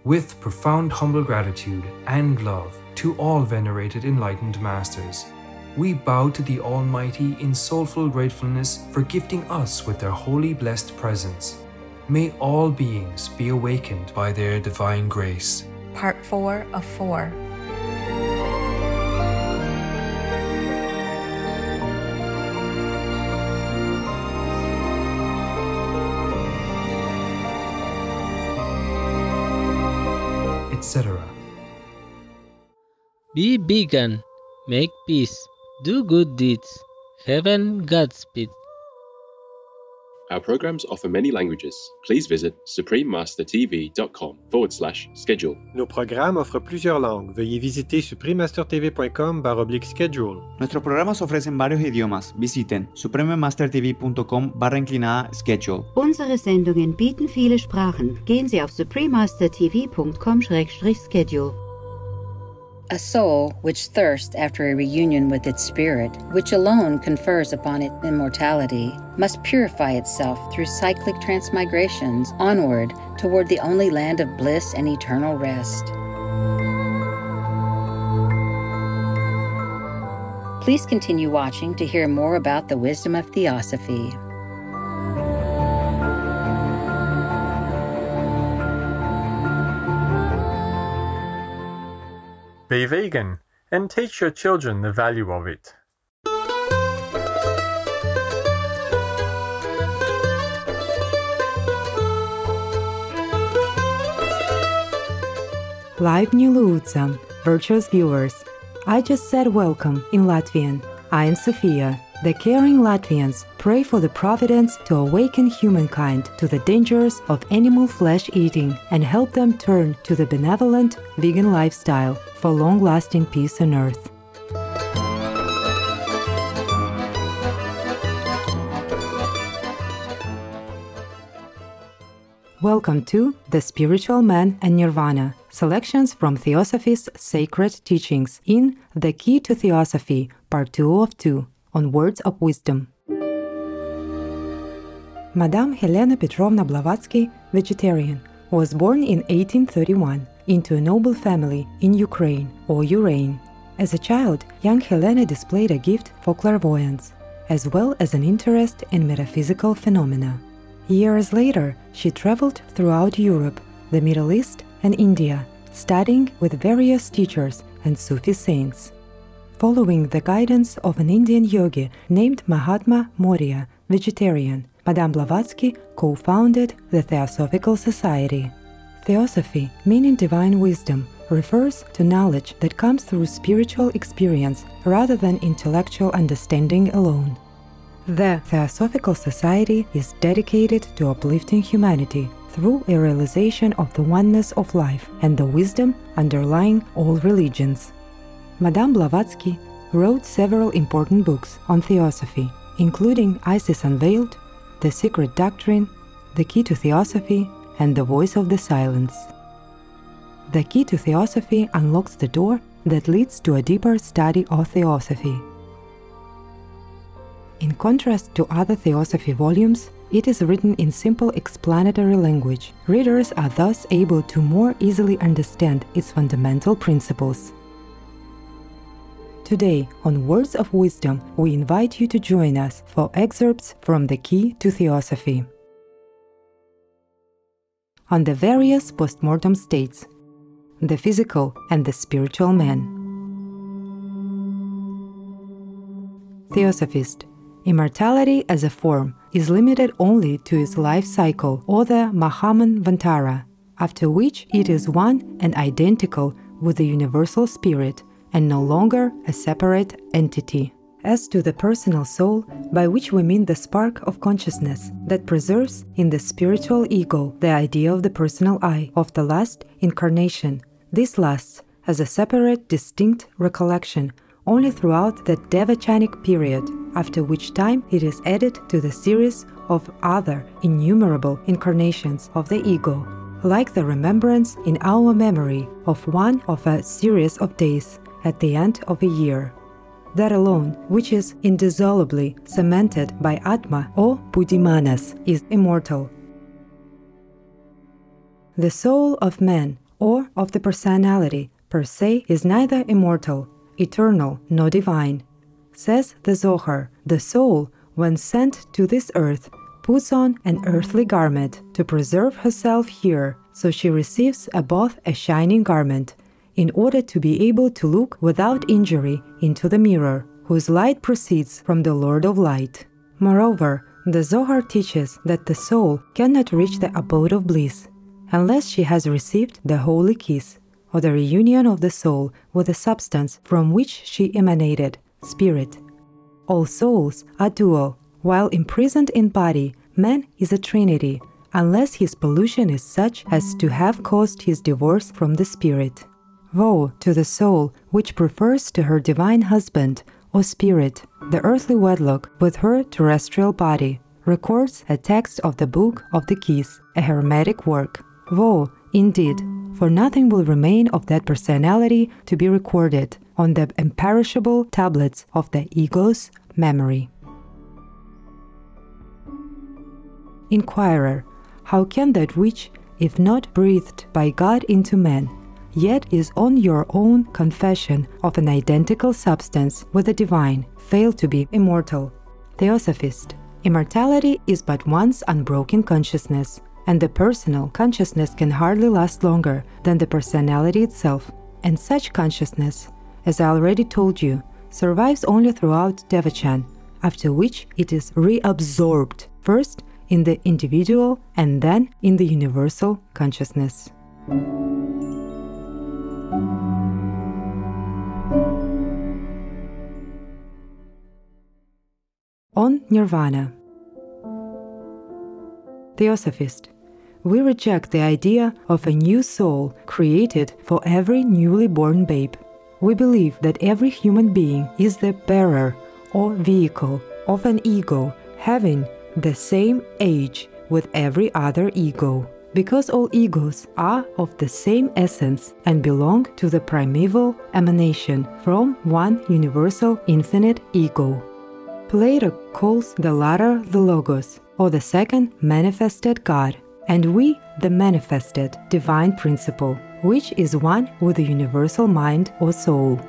with profound humble gratitude and love to all venerated enlightened masters. We bow to the Almighty in soulful gratefulness for gifting us with their holy blessed presence. May all beings be awakened by their divine grace. Part 4 of 4. Etc. Be vegan, make peace, do good deeds, heaven Godspeed. Our programs offer many languages. Please visit suprememastertv.com/schedule. Nos programas offrent plusieurs langues. Veuillez visiter suprememastertv.com/schedule. Nuestros programas ofrecen varios idiomas. Visiten suprememastertv.com/schedule. Unsere Sendungen bieten viele Sprachen. Gehen Sie auf suprememastertv.com/schedule. A soul which thirsts after a reunion with its spirit, which alone confers upon it immortality, must purify itself through cyclic transmigrations onward toward the only land of bliss and eternal rest. Please continue watching to hear more about the wisdom of Theosophy. Be vegan and teach your children the value of it. Live Nilūdzam, virtuous viewers. I just said welcome in Latvian. I am Sophia. The caring Latvians pray for the providence to awaken humankind to the dangers of animal flesh eating and help them turn to the benevolent vegan lifestyle for long-lasting peace on earth. Welcome to The Spiritual Man and Nirvana, selections from Theosophy's sacred teachings in The Key to Theosophy, Part 2 of 2, on Words of Wisdom. Madame Helena Petrovna Blavatsky, vegetarian, was born in 1831 into a noble family in Ukraine or Urain. As a child, young Helena displayed a gift for clairvoyance, as well as an interest in metaphysical phenomena. Years later, she traveled throughout Europe, the Middle East, and India, studying with various teachers and Sufi saints. Following the guidance of an Indian yogi named Mahatma Maurya, vegetarian, Madame Blavatsky co-founded the Theosophical Society. Theosophy, meaning divine wisdom, refers to knowledge that comes through spiritual experience rather than intellectual understanding alone. The Theosophical Society is dedicated to uplifting humanity through a realization of the oneness of life and the wisdom underlying all religions. Madame Blavatsky wrote several important books on theosophy, including Isis Unveiled, The Secret Doctrine, The Key to Theosophy, and The Voice of the Silence. The Key to Theosophy unlocks the door that leads to a deeper study of theosophy. In contrast to other theosophy volumes, it is written in simple explanatory language. Readers are thus able to more easily understand its fundamental principles. Today, on Words of Wisdom, we invite you to join us for excerpts from The Key to Theosophy. On the various postmortem states, the physical and the spiritual man. Theosophist. Immortality as a form is limited only to its life cycle or the Mahamanvantara, after which it is one and identical with the universal spirit and no longer a separate entity. As to the personal soul, by which we mean the spark of consciousness that preserves in the spiritual ego the idea of the personal I of the last incarnation, this lasts as a separate, distinct recollection only throughout the Devachanic period, after which time it is added to the series of other innumerable incarnations of the ego, like the remembrance in our memory of one of a series of days at the end of a year. That alone, which is indissolubly cemented by Atma or Buddhimanas, is immortal. The soul of man, or of the personality per se is neither immortal, eternal, nor divine. Says the Zohar, the soul, when sent to this earth, puts on an earthly garment to preserve herself here, so she receives above a shining garment, in order to be able to look without injury into the mirror, whose light proceeds from the Lord of Light. Moreover, the Zohar teaches that the soul cannot reach the abode of bliss unless she has received the holy kiss, or the reunion of the soul with the substance from which she emanated, spirit. All souls are dual. While imprisoned in body, man is a trinity, unless his pollution is such as to have caused his divorce from the spirit. Woe to the soul which prefers to her divine husband or spirit the earthly wedlock with her terrestrial body, records a text of the Book of the Keys, a hermetic work. Woe, indeed, for nothing will remain of that personality to be recorded on the imperishable tablets of the ego's memory. Inquirer, how can that which, if not breathed by God into man, yet is on your own confession of an identical substance with the divine, fail to be immortal? Theosophist, immortality is but one's unbroken consciousness, and the personal consciousness can hardly last longer than the personality itself. And such consciousness, as I already told you, survives only throughout Devachan, after which it is reabsorbed, first in the individual and then in the universal consciousness. On Nirvana. Theosophist, we reject the idea of a new soul created for every newly born babe. We believe that every human being is the bearer or vehicle of an ego having the same age with every other ego, because all egos are of the same essence and belong to the primeval emanation from one universal infinite ego. Plato calls the latter the Logos, or the second manifested God, and we the manifested divine principle, which is one with the universal mind or soul.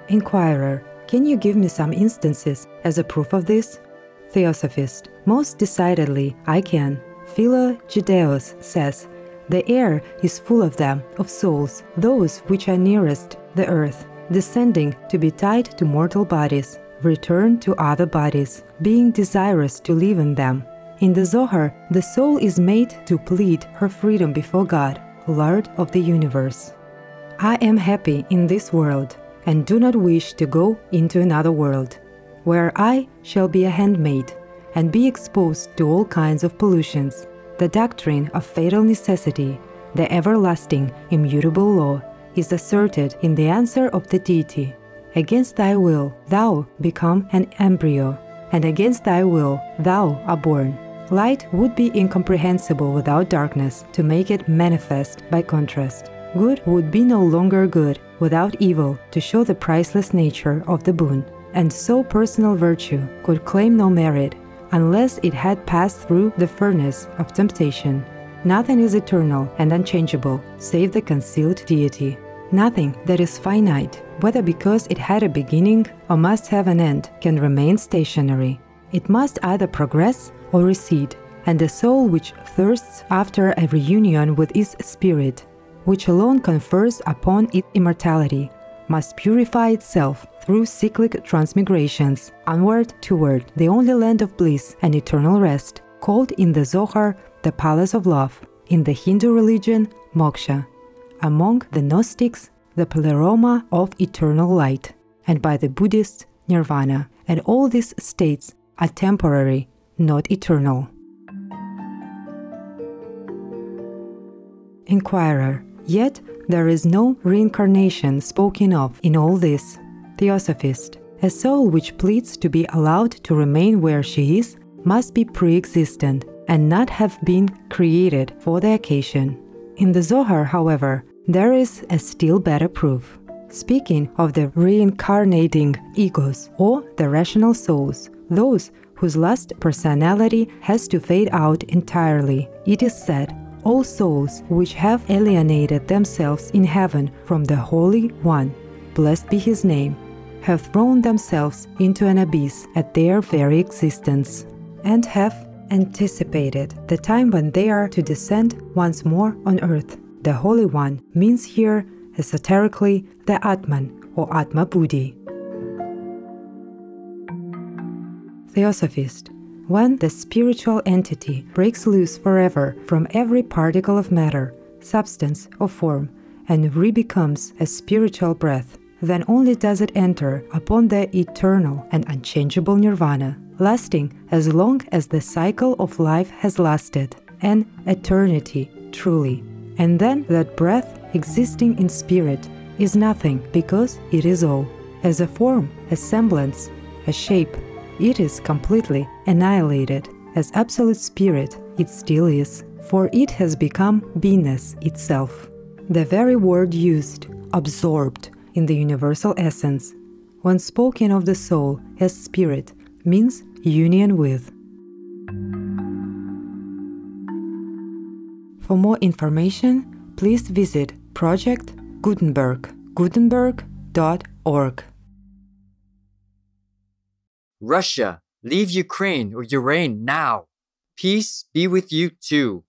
Inquirer, can you give me some instances as a proof of this? Theosophist, most decidedly I can. Philo-Judaeus says, the air is full of them, of souls, those which are nearest the earth, descending to be tied to mortal bodies, return to other bodies, being desirous to live in them. In the Zohar, the soul is made to plead her freedom before God, Lord of the universe. I am happy in this world, and do not wish to go into another world, where I shall be a handmaid, and be exposed to all kinds of pollutions. The doctrine of fatal necessity, the everlasting, immutable law, is asserted in the answer of the deity. Against thy will thou become an embryo, and against thy will thou art born. Light would be incomprehensible without darkness to make it manifest by contrast. Good would be no longer good without evil to show the priceless nature of the boon. And so personal virtue could claim no merit unless it had passed through the furnace of temptation. Nothing is eternal and unchangeable save the concealed deity. Nothing that is finite, whether because it had a beginning or must have an end, can remain stationary. It must either progress or recede, and the soul which thirsts after a reunion with its spirit, which alone confers upon it immortality, must purify itself through cyclic transmigrations, onward toward the only land of bliss and eternal rest, called in the Zohar the Palace of Love, in the Hindu religion Moksha, among the Gnostics the Pleroma of eternal light, and by the Buddhists Nirvana. And all these states are temporary, not eternal. Inquirer, yet there is no reincarnation spoken of in all this. Theosophist, a soul which pleads to be allowed to remain where she is must be pre-existent and not have been created for the occasion. In the Zohar, however, there is a still better proof. Speaking of the reincarnating egos, or the rational souls, those whose last personality has to fade out entirely, it is said, all souls which have alienated themselves in heaven from the Holy One, blessed be his name, have thrown themselves into an abyss at their very existence, and have anticipated the time when they are to descend once more on earth. The Holy One means here esoterically the Atman or Atma Buddhi. Theosophist. When the spiritual entity breaks loose forever from every particle of matter, substance or form, and re-becomes a spiritual breath, then only does it enter upon the eternal and unchangeable Nirvana, lasting as long as the cycle of life has lasted, an eternity truly. And then that breath, existing in spirit, is nothing because it is all. As a form, a semblance, a shape, it is completely annihilated. As absolute spirit, it still is, for it has become beingness itself. The very word used, absorbed, in the universal essence, when spoken of the soul as spirit, means union with. For more information, please visit Project Gutenberg, gutenberg.org. Russia, leave Ukraine or you reign now. Peace be with you too.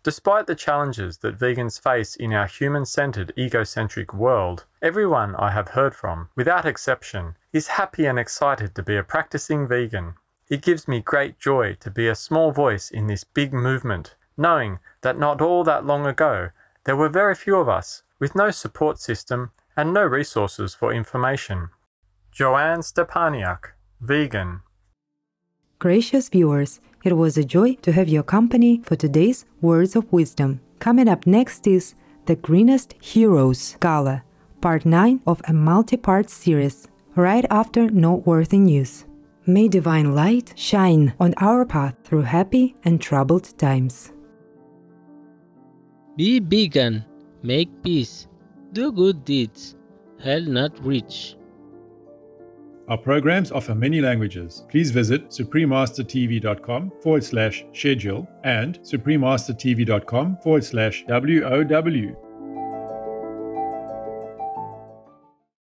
Despite the challenges that vegans face in our human-centered, egocentric world, everyone I have heard from, without exception, is happy and excited to be a practicing vegan. It gives me great joy to be a small voice in this big movement, knowing that not all that long ago, there were very few of us, with no support system and no resources for information. Joanne Stepaniak, vegan. Gracious viewers, it was a joy to have your company for today's Words of Wisdom. Coming up next is The Greenest Heroes Gala, Part 9 of a multi-part series, right after Noteworthy News. May divine light shine on our path through happy and troubled times. Be vegan, make peace, do good deeds, hell not reach. Our programs offer many languages. Please visit suprememastertv.com/schedule and suprememastertv.com/WOW.